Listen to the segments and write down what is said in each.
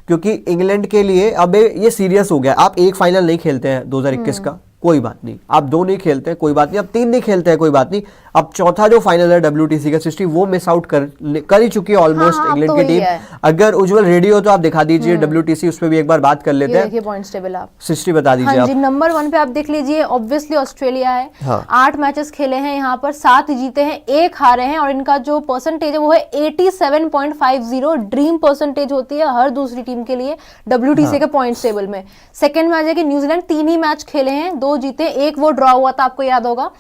क्योंकि इंग्लैंड के लिए अब ये सीरियस हो गया। आप एक फाइनल नहीं खेलते हैं 2021 का, कोई बात नहीं। आप 2 नहीं खेलते हैं, कोई बात नहीं। आप 3 नहीं खेलते हैं, कोई बात नहीं। अब चौथा जो फाइनल है WTC का 60, वो मिस आउट कर ही चुकी है ऑलमोस्ट इंग्लैंड की टीम। अगर उज्जवल रेडी हो तो आप दिखा दीजिए WTC, उस पर भी एक बार बात कर लेते हैं। देखिए पॉइंट्स टेबल आप 60 बता दीजिए। हाँ जी, नंबर 1 पे आप देख लीजिए, ऑब्वियसली ऑस्ट्रेलिया है। 8 मैचेस खेले हैं यहाँ पर, 7 जीते हैं, 1 हारे हैं, और इनका जो परसेंटेज है वो है 87.50। ड्रीम परसेंटेज होती है हर दूसरी टीम के लिए WTC के पॉइंट्स टेबल में। सेकंड मैच है कि न्यूजीलैंड 3 ही मैच खेले हैं, 2 जीते, 1 वो ड्रॉ हुआ था, आपको याद होगा,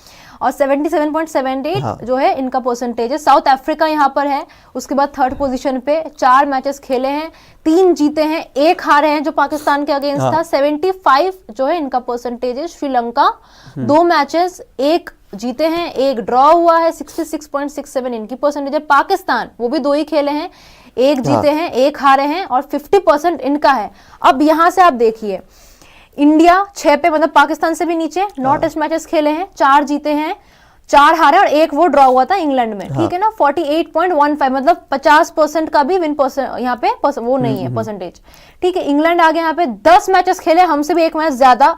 और 77.78 जो है इनका परसेंटेज है। साउथ अफ्रीका यहाँ पर है, उसके बाद 3rd पोजीशन पे, 4 मैचेस खेले हैं, 3 जीते हैं, 1 हारे हैं जो पाकिस्तान के अगेंस्ट था। 75 जो है इनका परसेंटेज है। श्रीलंका 2 मैचेस, 1 जीते हैं, 1 ड्रॉ हुआ है, 66.67 इनकी परसेंटेज है। पाकिस्तान वो भी 2 ही खेले हैं, 1 जीते हैं, 1 हारे हैं, और 50% इनका है। अब यहां से आप देखिए, इंडिया 6 पे, मतलब पाकिस्तान से भी नीचे, 9 टेस्ट मैचेस खेले हैं, 4 जीते हैं, 4 हारे, और 1 वो ड्रॉ हुआ था इंग्लैंड में, ठीक है ना। 48.15 मतलब 50% का भी विन परसेंट यहाँ पे वो नहीं है परसेंटेज, ठीक है। इंग्लैंड आगे यहाँ पे 10 मैचेस खेले, हमसे भी 1 मैच ज्यादा,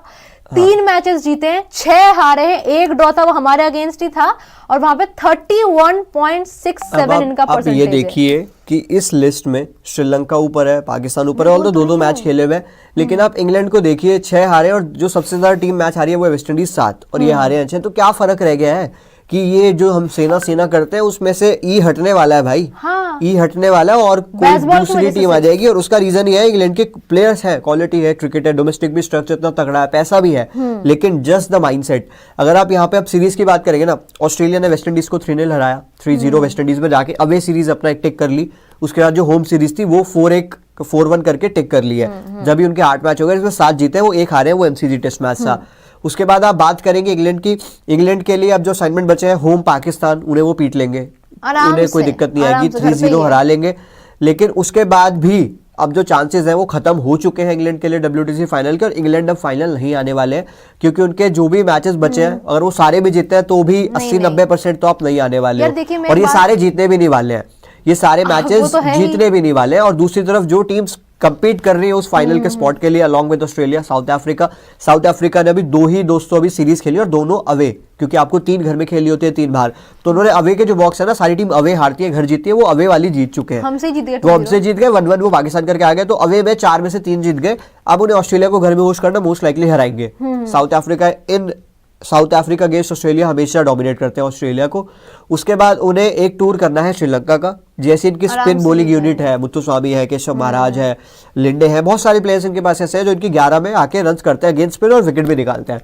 3 मैचेस जीते हैं, 6 हारे हैं, 1 ड्रॉ था, वो हमारे अगेंस्ट ही था, और वहां पे 31.67 इनका परसेंटेज। ये देखिए कि इस लिस्ट में श्रीलंका ऊपर है, पाकिस्तान ऊपर है, और तो 2-2 मैच खेले हुए, लेकिन आप इंग्लैंड को देखिए 6 हारे, और जो सबसे ज्यादा टीम मैच हारी है वो है वेस्ट इंडीज 7, और ये हारे हैं 6। तो क्या फर्क रह गया है कि ये जो हम सेना करते हैं उसमें से ई हटने वाला है भाई। ई हटने वाला है, और कोई दूसरी टीम आ जाएगी। और उसका रीजन ये है, इंग्लैंड के प्लेयर्स है, क्वालिटी है, क्रिकेट है, डोमेस्टिक भी स्ट्रक्चर इतना तगड़ा है, पैसा भी है, लेकिन जस्ट द माइंडसेट। अगर आप यहाँ पे अब सीरीज की बात करेंगे ना, ऑस्ट्रेलिया ने वेस्ट इंडीज को 3-0 हराया, 3-0 वेस्ट इंडीज में जाके अवे सीरीज अपना एक टिक कर ली। उसके बाद जो होम सीरीज थी वो 4-1 करके टिक कर ली है। जब भी उनके 8 मैच हो गए, इसमें 7 जीते, वो 1 हारे, वो MCG टेस्ट मैच था। उसके बाद आप बात करेंगे इंग्लैंड की। इंग्लैंड के लिए अब जो असाइनमेंट बचे हैं, होम पाकिस्तान, उन्हें वो पीट लेंगे, उन्हें कोई दिक्कत नहीं आएगी, 3-0 हरा लेंगे। लेकिन उसके बाद भी अब जो चांसेस हैं वो खत्म हो चुके हैं इंग्लैंड के लिए WTC फाइनल के, और इंग्लैंड अब फाइनल नहीं आने वाले हैं, क्योंकि उनके जो भी मैचेस बचे हैं, अगर वो सारे भी जीतते हैं तो भी 80-90% तो आप नहीं आने वाले हैं, और ये सारे जीतने भी नहीं वाले हैं, ये सारे मैचेस जीतने भी नहीं वाले हैं। और दूसरी तरफ जो टीम्स कंपीट कर रही है उस फाइनल के स्पॉट के लिए, along with Australia, south Africa ने अभी 2 ही दोस्तों अभी सीरीज खेली, और दोनों अवे, क्योंकि आपको 3 घर में खेलनी होती है, 3 बाहर, तो उन्होंने अवे के जो बॉक्स है ना, सारी टीम अवे हारती है, घर जीतती है, वो अवे वाली जीत चुके हैं। हमसे जीत गए, तो हमसे जीत गए 1-1, वो पाकिस्तान करके आ गए, तो अवे में 4 में से 3 जीत गए। अब उन्हें ऑस्ट्रेलिया को घर में होस्ट करना, मोस्ट लाइकली हराएंगे। साउथ अफ्रीका अगेंस्ट ऑस्ट्रेलिया हमेशा डोमिनेट करते हैं ऑस्ट्रेलिया को। उसके बाद उन्हें एक टूर करना है श्रीलंका का, जैसे इनकी स्पिन बॉलिंग यूनिट है, मुत्तुस्वामी है, केशव महाराज है, लिंडे है, बहुत सारे प्लेयर्स इनके पास ऐसे हैं जो इनकी 11 में आके रन करते हैं अगेंस्ट स्पिन, और विकेट भी निकालते हैं।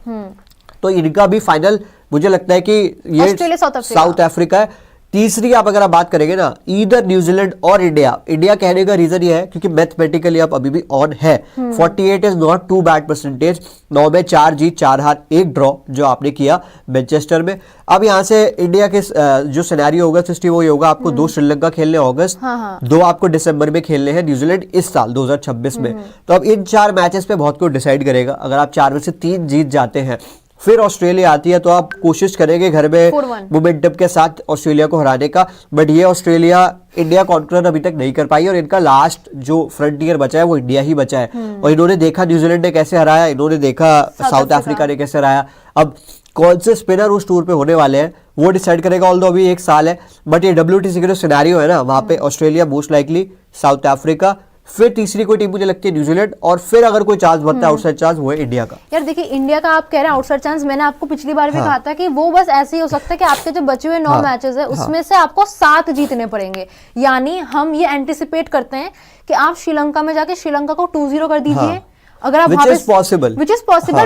तो इनका भी फाइनल मुझे लगता है कि ये साउथ अफ्रीका है। तीसरी आप अगर आप बात करेंगे ना, ईदर न्यूजीलैंड और इंडिया कहने का रीजन ये है क्योंकि मैथमेटिकली आप अभी भी ऑन है। 48 is not too bad percentage, 9 में 4 जीत 4 हार 1 ड्रॉ जो आपने किया मैनचेस्टर में। अब यहाँ से इंडिया के जो सिनेरियो होगा 60 वो होगा, आपको 2 श्रीलंका खेलने अगस्त, 2 आपको दिसंबर में खेलने हैं न्यूजीलैंड इस साल 2026 में। तो अब इन 4 मैचेस पे बहुत कुछ डिसाइड करेगा। अगर आप 4 में से 3 जीत जाते हैं, फिर ऑस्ट्रेलिया आती है, तो आप कोशिश करेंगे घर में मोमेंटम के साथ ऑस्ट्रेलिया को हराने का। बट ये ऑस्ट्रेलिया इंडिया कॉन्करर अभी तक नहीं कर पाई, और इनका लास्ट जो फ्रंटियर बचा है वो इंडिया ही बचा है। और इन्होंने देखा न्यूजीलैंड ने कैसे हराया, इन्होंने देखा साउथ अफ्रीका ने कैसे हराया। अब कौन से स्पिनर उस टूर पे होने वाले हैं वो डिसाइड करेगा, ऑल्दो अभी 1 साल है। बट ये WTC का जो सिनेरियो है ना, वहां पे Australia most likely, south Africa, फिर तीसरी कोई टीम मुझे लगती है न्यूजीलैंड, और फिर अगर कोई चांस बनता है आउटसाइड चांस वो है इंडिया का। यार देखिए, इंडिया का आप कह रहे हैं आउटसाइड चांस, मैंने आपको पिछली बार भी कहा था कि वो बस ऐसे ही हो सकता है कि आपके जो बचे हुए 9 मैचेस है उसमें से आपको 7 जीतने पड़ेंगे। यानी हम ये एंटिसिपेट करते हैं कि आप श्रीलंका में जाके श्रीलंका को 2-0 कर दीजिए, अगर आप विच इज पॉसिबल,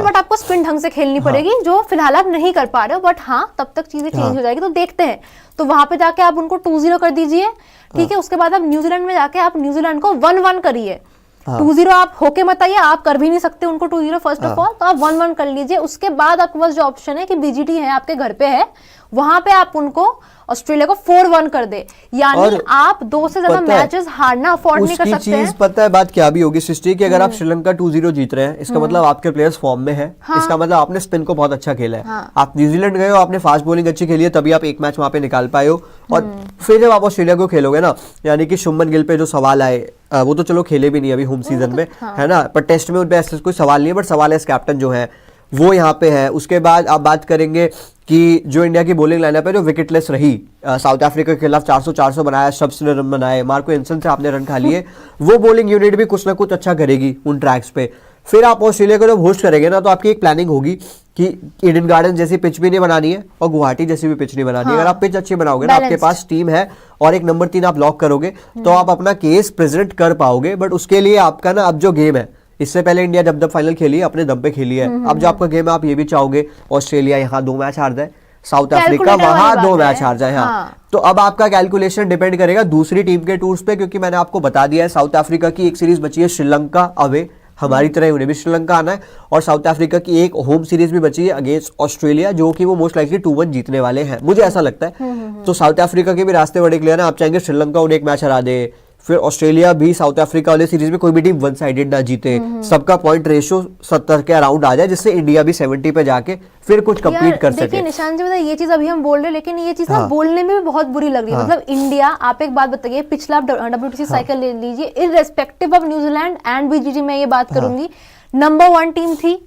बट आपको स्पिन ढंग से खेलनी पड़ेगी, जो फिलहाल आप नहीं कर पा रहे हो। बट हाँ, तब तक चीजें चेंज हो जाएगी, तो देखते हैं। तो वहां पे जाके आप उनको 2-0 कर दीजिए, ठीक है। उसके बाद आप न्यूजीलैंड में जाके आप न्यूजीलैंड को 1-1 करिए। 2-0 आप होके मत आइए, आप कर भी नहीं सकते उनको 2-0 फर्स्ट ऑफ ऑल, तो आप 1-1 कर लीजिए। उसके बाद आपके पास जो ऑप्शन है कि BGT है आपके घर पे है, वहां पे आप उनको ऑस्ट्रेलिया को 4-1 कर दे, यानी आप 2 से ज्यादा मैचेस हारना अफोर्ड नहीं कर सकते हैं। पता है बात क्या भी होगी सृष्टि कि अगर आप श्रीलंका 2-0 जीत रहे हैं, इसका मतलब आपके प्लेयर्स फॉर्म में है। हाँ। इसका मतलब आपने स्पिन को बहुत अच्छा खेला है। हाँ। आप न्यूजीलैंड गए हो, आपने फास्ट बॉलिंग अच्छी खेली है, तभी आप एक मैच वहां पे निकाल पाए हो। और फिर जब आप ऑस्ट्रेलिया को खेलोगे ना, यानी कि शुभमन गिल पे जो सवाल आए, वो तो चलो खेले भी नहीं अभी होम सीजन में, है ना, पर टेस्ट में उन पे ऐसा कोई सवाल नहीं है, बट सवाल है कैप्टन जो है वो यहाँ पे है। उसके बाद आप बात करेंगे कि जो इंडिया की बॉलिंग लाइनअप है जो विकेटलेस रही, साउथ अफ्रीका के खिलाफ 400 बनाया, स्टब्स ने रन बनाए, मार्को एंसन से आपने रन खा लिए, वो बॉलिंग यूनिट भी कुछ ना कुछ अच्छा करेगी उन ट्रैक्स पे। फिर आप ऑस्ट्रेलिया को जब होस्ट करेंगे ना, तो आपकी एक प्लानिंग होगी कि ईडन गार्डन जैसी पिच भी नहीं बनानी है और गुवाहाटी जैसी भी पिच नहीं बनानी है। अगर आप पिच अच्छी बनाओगे ना, आपके पास टीम है और एक नंबर 3 आप लॉक करोगे, तो आप अपना केस प्रेजेंट कर पाओगे। बट उसके लिए आपका ना अब जो गेम है, इससे पहले इंडिया जब फाइनल खेली है अपने दम पे खेली है, अब जो आपका गेम है आप ये भी चाहोगे ऑस्ट्रेलिया यहाँ 2 मैच हार जाए, साउथ अफ्रीका वहां 2 मैच हार जाए। हाँ। तो अब आपका कैलकुलेशन डिपेंड करेगा दूसरी टीम के टूर्स पे, क्योंकि मैंने आपको बता दिया है साउथ अफ्रीका की एक सीरीज बची है श्रीलंका अवे, हमारी तरह उन्हें भी श्रीलंका आना है, और साउथ अफ्रीका की एक होम सीरीज भी बची है अगेंस्ट ऑस्ट्रेलिया, जो कि वो मोस्ट लाइकली 2-1 जीतने वाले हैं, मुझे ऐसा लगता है। तो साउथ अफ्रीका के भी रास्ते बड़े क्लियर है। आप चाहेंगे श्रीलंका उन्हें एक मैच हरा दे, फिर ऑस्ट्रेलिया भी साउथ अफ्रीका वाले सीरीज में कोई भी टीम वन साइडेड ना जीते, सबका पॉइंट रेशियो 70 के अराउंड आ जाए, जिससे इंडिया भी 70 पे जाके फिर कुछ कंप्लीट कर सके। देखिए निशांत जी, बताइए ये चीज अभी हम बोल रहे हैं, लेकिन ये चीज ना बोलने में भी बहुत बुरी लग रही है। मतलब इंडिया, आप एक बात बताइए, पिछला WTC साइकिल ले लीजिए, irrespective of New Zealand and BGT, मैं ये बात करूंगी, नंबर 1 टीम थी।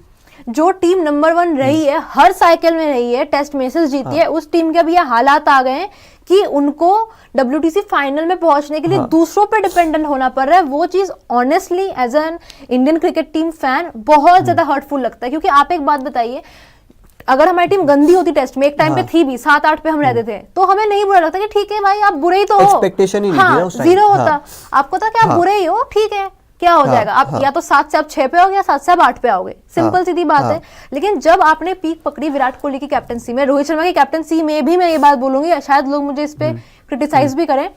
जो टीम नंबर 1 रही है, हर साइकिल में रही है, टेस्ट मैचेस जीती है, उस टीम के अब ये हालात आ गए हैं कि उनको WTC फाइनल में पहुंचने के लिए दूसरों पे डिपेंडेंट होना पड़ रहा है। वो चीज honestly as an Indian cricket team fan बहुत ज्यादा हर्टफुल लगता है। क्योंकि आप एक बात बताइए, अगर हमारी टीम गंदी होती टेस्ट में, एक टाइम पे थी भी, 7-8 पे हम रहते थे, तो हमें नहीं बुरा लगता कि ठीक है भाई आप बुरे ही तो हो, एक्सपेक्टेशन ही नहीं थी उस टाइम। 0 होता, आपको था कि आप बुरे ही हो, ठीक है क्या हो जाएगा, आप या तो 7 से आप 6 पे आओगे या 7 से आप 8 पे आओगे, सिंपल सीधी बात है। लेकिन जब आपने पीक पकड़ी विराट कोहली की कैप्टनसी में, रोहित शर्मा की कैप्टनसी में भी मैं ये बात बोलूंगी, शायद लोग मुझे इस पे क्रिटिसाइज भी करें,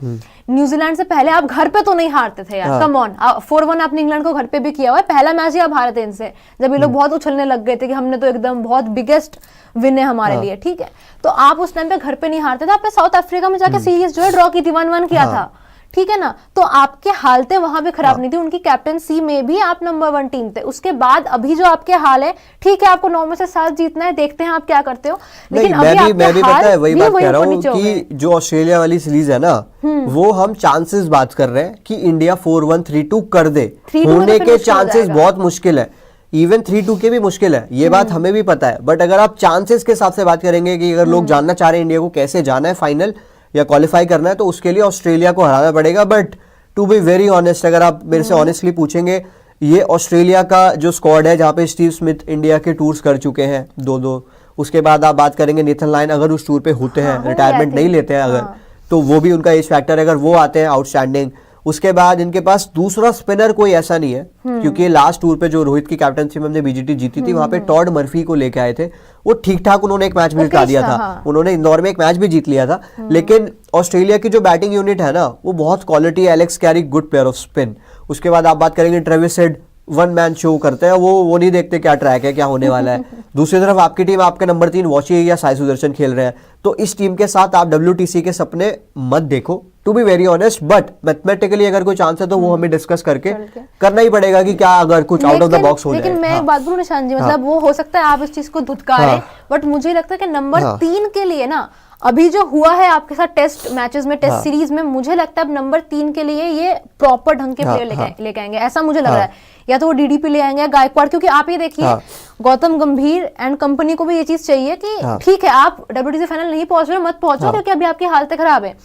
न्यूजीलैंड से पहले आप घर पे तो नहीं हारते थे यार, कम ऑन। 4-1 आपने इंग्लैंड को घर पे भी किया हुआ है, पहला मैच ही आप हारे थे इनसे, जब ये लोग बहुत उछलने लग गए थे कि हमने तो एकदम बहुत बिगेस्ट विन है हमारे लिए, ठीक है। तो आप उस टाइम पे घर पे नहीं हारते थे, आपने साउथ अफ्रीका में जाके सीरीज जो है ड्रॉ की थी, 1-1 किया था, ठीक है ना। तो आपके हालतें वहां भी खराब नहीं थी, उनकी कैप्टनसी में भी आप नंबर 1 टीम थे। उसके बाद अभी जो आपके हाल है, ठीक है आपको 9 में से 7 जीतना है, देखते हैं आप क्या करते हो, लेकिन अभी मैं भी पता है वही बात कह रहा हूँ कि जो ऑस्ट्रेलिया वाली सीरीज है ना, वो हम चांसेस बात कर रहे हैं कि इंडिया 4-1 3-2 कर दे, होने के चांसेस बहुत मुश्किल है, इवन 3-2 के भी मुश्किल है, ये बात हमें भी पता है। बट अगर आप चांसेस के हिसाब से बात करेंगे कि अगर लोग जानना चाह रहे हैं इंडिया को कैसे जाना है फाइनल या क्वालिफाई करना है, तो उसके लिए ऑस्ट्रेलिया को हराना पड़ेगा। But to be very honest, अगर आप मेरे से ऑनेस्टली पूछेंगे, ये ऑस्ट्रेलिया का जो स्क्वाड है, जहाँ पे स्टीव स्मिथ इंडिया के टूर्स कर चुके हैं 2-2, उसके बाद आप बात करेंगे नेथन लायन अगर उस टूर पे होते हैं, रिटायरमेंट नहीं लेते हैं अगर, तो वो भी उनका एज फैक्टर है, अगर वो आते हैं आउटस्टैंडिंग। उसके बाद इनके पास दूसरा स्पिनर कोई ऐसा नहीं है, क्योंकि लास्ट टूर पे जो रोहित की कैप्टनसी में हमने बीजीटी जीती थी, वहां पे टॉड मर्फी को लेके आए थे, वो ठीक ठाक उन्होंने एक मैच भी जिता दिया था, उन्होंने इंदौर में एक मैच भी जीत लिया था। लेकिन ऑस्ट्रेलिया की जो बैटिंग यूनिट है ना, वो बहुत quality, Alex Carrick good player off spin. उसके बाद आप बात करेंगे ट्रेविस हेड, 1 मैन शो करते हैं, वो नहीं देखते क्या ट्रैक है, क्या होने वाला है। दूसरी तरफ आपकी टीम, आपके नंबर 3 वॉशी या साई सुदर्शन खेल रहे हैं, तो इस टीम के साथ आप WTC के सपने मत देखो, to be very honest. But mathematically अगर कोई चांस है तो वो हमें डिस्कस करके करना ही पड़ेगा कि क्या अगर कुछ आउट ऑफ द बॉक्स हो जाए। लेकिन मैं एक बात बोलूं निशांत जी, मतलब वो हो सकता है आप इस चीज को धुतकारें, बट मुझे लगता है कि नंबर 3 के लिए ना, अभी जो हुआ है आपके साथ टेस्ट मैचेस में, टेस्ट सीरीज में, मुझे लगता है अब नंबर 3 के लिए ये प्रॉपर ढंग के प्लेयर लेके आएंगे, ऐसा मुझे लग रहा है। या तो वो DDP ले आएंगे, गायकवाड़, क्योंकि आप ये देखिए गौतम गंभीर एंड कंपनी को भी ये चीज चाहिए कि ठीक है आप WTC फाइनल नहीं पहुंच रहे, मत पहुंचो, क्योंकि अभी आपकी हालतें खराब है,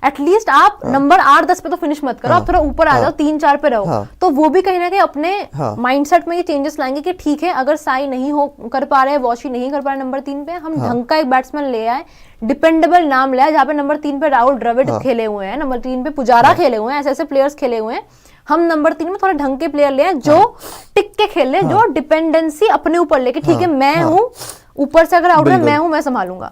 एटलीस्ट आप नंबर 8-10 पे तो फिनिश मत करो, आप थोड़ा ऊपर आ जाओ, 3-4 पे रहो। तो वो भी कहीं ना कहीं अपने माइंडसेट में ये चेंजेस लाएंगे कि ठीक है अगर साई नहीं हो कर पा रहे, वॉशी नहीं कर पा रहे नंबर 3 पे, हम ढंग का एक बैट्समैन ले आए, डिपेंडेबल नाम ले आए, जहाँ पे नंबर 3 पे राहुल द्रविड़ खेले हुए हैं, नंबर 3 पे पुजारा खेले हुए हैं, ऐसे ऐसे प्लेयर्स खेले हुए हैं। हम नंबर 3 में थोड़ा ढंग के प्लेयर ले आए जो टिक के खेले, जो डिपेंडेंसी अपने ऊपर लेके, ठीक है मैं हूँ ऊपर से अगर आउट है मैं हूँ, मैं संभालूंगा।